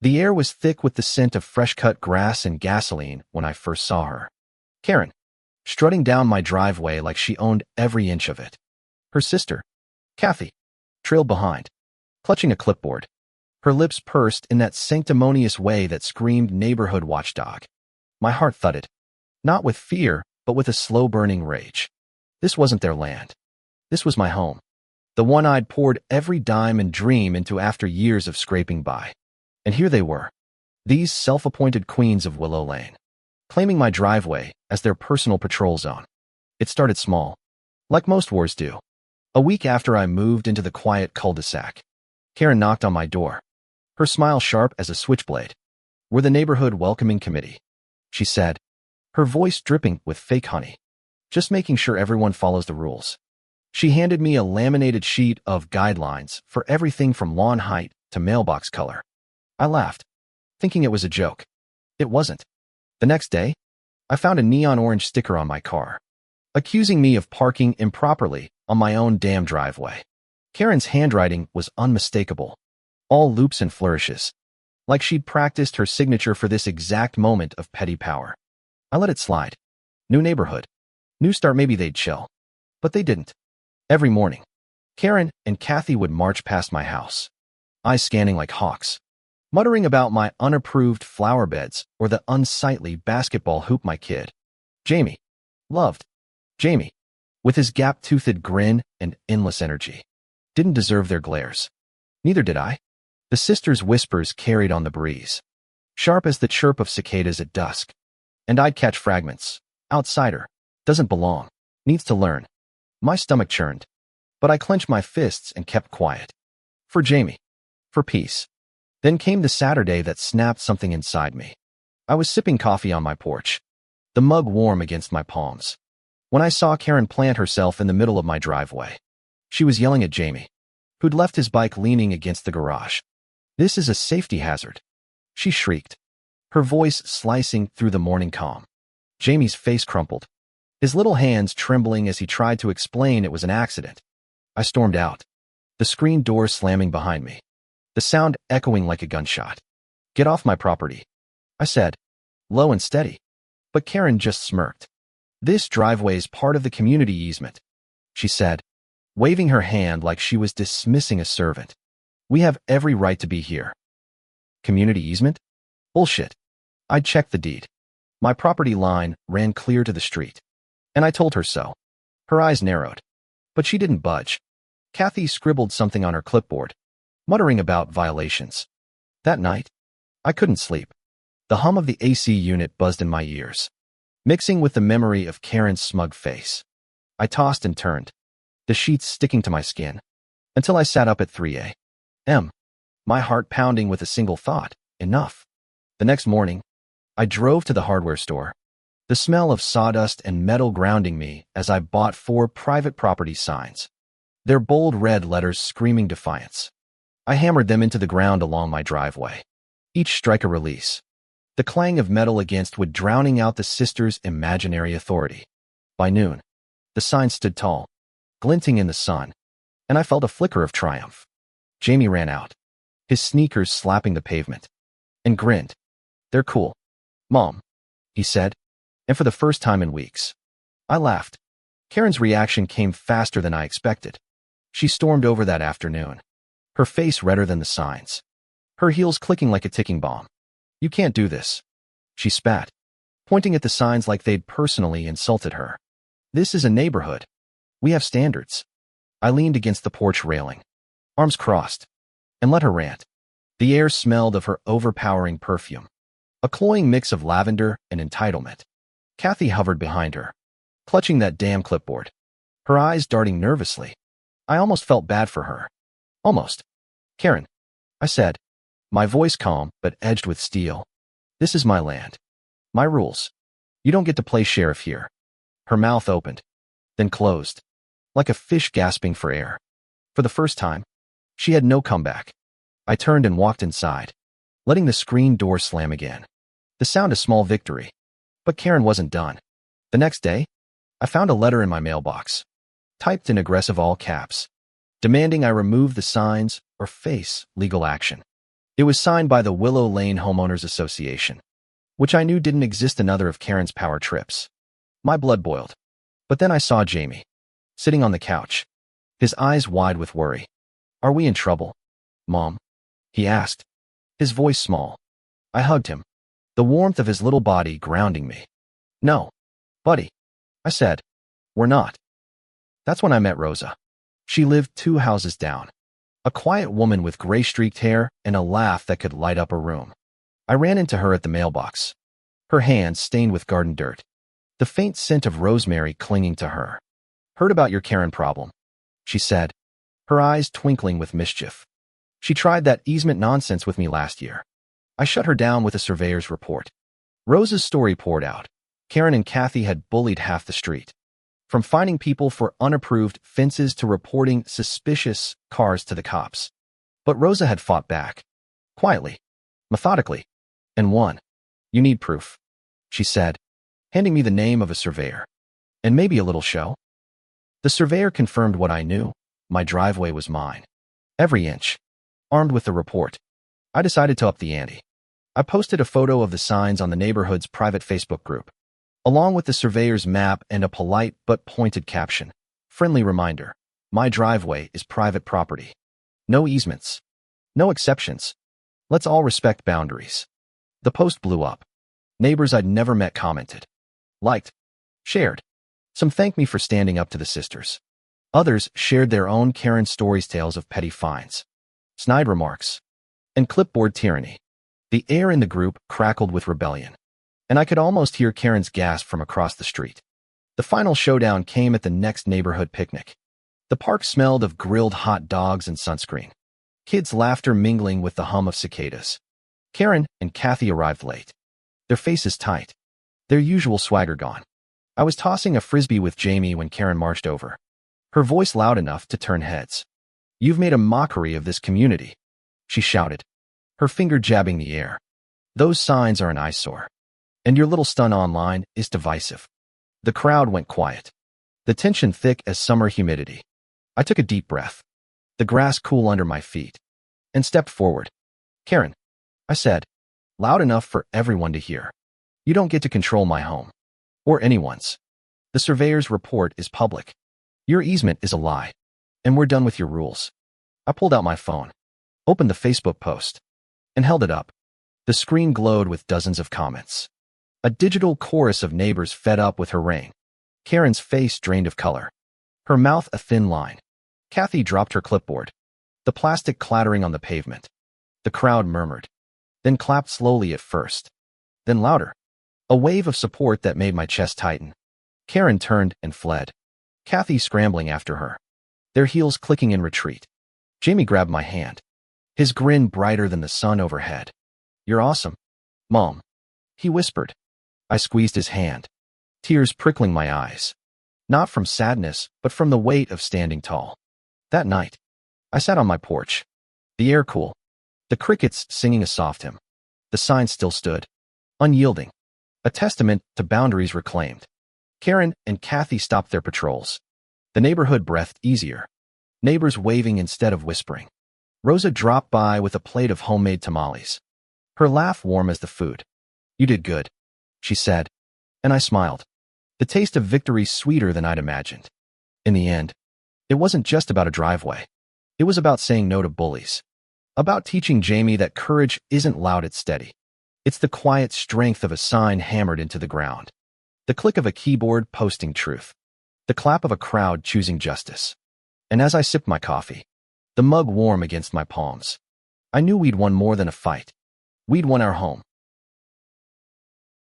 The air was thick with the scent of fresh-cut grass and gasoline when I first saw her. Karen, strutting down my driveway like she owned every inch of it. Her sister, Kathy, trailed behind, clutching a clipboard, her lips pursed in that sanctimonious way that screamed neighborhood watchdog. My heart thudded, not with fear, but with a slow-burning rage. This wasn't their land. This was my home, the one I'd poured every dime and dream into after years of scraping by. And here they were, these self-appointed queens of Willow Lane, claiming my driveway as their personal patrol zone. It started small, like most wars do. A week after I moved into the quiet cul-de-sac, Karen knocked on my door, her smile sharp as a switchblade. "We're the neighborhood welcoming committee," she said, her voice dripping with fake honey. "Just making sure everyone follows the rules." She handed me a laminated sheet of guidelines for everything from lawn height to mailbox color. I laughed, thinking it was a joke. It wasn't. The next day, I found a neon orange sticker on my car, accusing me of parking improperly on my own damn driveway. Karen's handwriting was unmistakable, all loops and flourishes, like she'd practiced her signature for this exact moment of petty power. I let it slide. New neighborhood. New start, maybe they'd chill. But they didn't. Every morning, Karen and Kathy would march past my house, eyes scanning like hawks, muttering about my unapproved flower beds or the unsightly basketball hoop my kid, Jamie, loved. Jamie, with his gap-toothed grin and endless energy, didn't deserve their glares. Neither did I. The sisters' whispers carried on the breeze, sharp as the chirp of cicadas at dusk. And I'd catch fragments. Outsider. Doesn't belong. Needs to learn. My stomach churned, but I clenched my fists and kept quiet. For Jamie. For peace. Then came the Saturday that snapped something inside me. I was sipping coffee on my porch, the mug warm against my palms, when I saw Karen plant herself in the middle of my driveway. She was yelling at Jamie, who'd left his bike leaning against the garage. "This is a safety hazard," she shrieked, her voice slicing through the morning calm. Jamie's face crumpled, his little hands trembling as he tried to explain it was an accident. I stormed out, the screen door slamming behind me, the sound echoing like a gunshot. "Get off my property," I said, low and steady. But Karen just smirked. "This driveway's part of the community easement," she said, waving her hand like she was dismissing a servant. "We have every right to be here." Community easement? Bullshit. I'd checked the deed. My property line ran clear to the street, and I told her so. Her eyes narrowed, but she didn't budge. Kathy scribbled something on her clipboard, muttering about violations. That night, I couldn't sleep. The hum of the AC unit buzzed in my ears, mixing with the memory of Karen's smug face. I tossed and turned, the sheets sticking to my skin, until I sat up at 3 a.m., my heart pounding with a single thought: enough. The next morning, I drove to the hardware store, the smell of sawdust and metal grounding me as I bought 4 private property signs, their bold red letters screaming defiance. I hammered them into the ground along my driveway, each strike a release, the clang of metal against wood drowning out the sisters' imaginary authority. By noon, the signs stood tall, glinting in the sun, and I felt a flicker of triumph. Jamie ran out, his sneakers slapping the pavement, and grinned. "They're cool, Mom," he said, and for the first time in weeks, I laughed. Karen's reaction came faster than I expected. She stormed over that afternoon, her face redder than the signs, her heels clicking like a ticking bomb. "You can't do this," she spat, pointing at the signs like they'd personally insulted her. "This is a neighborhood. We have standards." I leaned against the porch railing, arms crossed, and let her rant. The air smelled of her overpowering perfume, a cloying mix of lavender and entitlement. Kathy hovered behind her, clutching that damn clipboard, her eyes darting nervously. I almost felt bad for her. Almost. "Karen," I said, my voice calm but edged with steel, "this is my land. My rules. You don't get to play sheriff here." Her mouth opened, then closed, like a fish gasping for air. For the first time, she had no comeback. I turned and walked inside, letting the screen door slam again. The sound a small victory. But Karen wasn't done. The next day, I found a letter in my mailbox, typed in aggressive all caps, demanding I remove the signs or face legal action. It was signed by the Willow Lane Homeowners Association, which I knew didn't exist another of Karen's power trips. My blood boiled. But then I saw Jamie, sitting on the couch, his eyes wide with worry. "Are we in trouble, Mom?" he asked, his voice small. I hugged him, the warmth of his little body grounding me. "No, buddy," I said. "We're not." That's when I met Rosa. She lived 2 houses down. A quiet woman with gray-streaked hair and a laugh that could light up a room. I ran into her at the mailbox, her hands stained with garden dirt, the faint scent of rosemary clinging to her. "Heard about your Karen problem," she said, her eyes twinkling with mischief. "She tried that easement nonsense with me last year." I shut her down with a surveyor's report. Rosa's story poured out. Karen and Kathy had bullied half the street, from fining people for unapproved fences to reporting suspicious cars to the cops. But Rosa had fought back, quietly, methodically, and won. "You need proof," she said, handing me the name of a surveyor. "And maybe a little show." The surveyor confirmed what I knew. My driveway was mine. Every inch. Armed with the report, I decided to up the ante. I posted a photo of the signs on the neighborhood's private Facebook group, along with the surveyor's map and a polite but pointed caption. "Friendly reminder, my driveway is private property. No easements. No exceptions. Let's all respect boundaries." The post blew up. Neighbors I'd never met commented, liked, shared. Some thanked me for standing up to the sisters. Others shared their own Karen stories, tales of petty fines, snide remarks, and clipboard tyranny. The air in the group crackled with rebellion, and I could almost hear Karen's gasp from across the street. The final showdown came at the next neighborhood picnic. The park smelled of grilled hot dogs and sunscreen, kids' laughter mingling with the hum of cicadas. Karen and Kathy arrived late, their faces tight, their usual swagger gone. I was tossing a frisbee with Jamie when Karen marched over, her voice loud enough to turn heads. "You've made a mockery of this community," she shouted, her finger jabbing the air. "Those signs are an eyesore, and your little stunt online is divisive." The crowd went quiet, the tension thick as summer humidity. I took a deep breath, the grass cool under my feet, and stepped forward. "Karen," I said, loud enough for everyone to hear, "you don't get to control my home, or anyone's. The surveyor's report is public. Your easement is a lie, and we're done with your rules." I pulled out my phone, opened the Facebook post, and held it up. The screen glowed with dozens of comments. A digital chorus of neighbors fed up with her reign. Karen's face drained of color, her mouth a thin line. Kathy dropped her clipboard, the plastic clattering on the pavement. The crowd murmured, then clapped slowly at first, then louder. A wave of support that made my chest tighten. Karen turned and fled, Kathy scrambling after her, their heels clicking in retreat. Jamie grabbed my hand, his grin brighter than the sun overhead. "You're awesome, Mom," he whispered. I squeezed his hand, tears prickling my eyes, not from sadness, but from the weight of standing tall. That night, I sat on my porch, the air cool, the crickets singing a soft hymn. The sign still stood, unyielding, a testament to boundaries reclaimed. Karen and Kathy stopped their patrols. The neighborhood breathed easier, neighbors waving instead of whispering. Rosa dropped by with a plate of homemade tamales, her laugh warm as the food. "You did good," she said, and I smiled, the taste of victory sweeter than I'd imagined. In the end, it wasn't just about a driveway. It was about saying no to bullies, about teaching Jamie that courage isn't loud, it's steady. It's the quiet strength of a sign hammered into the ground, the click of a keyboard posting truth, the clap of a crowd choosing justice. And as I sipped my coffee, the mug warm against my palms, I knew we'd won more than a fight. We'd won our home.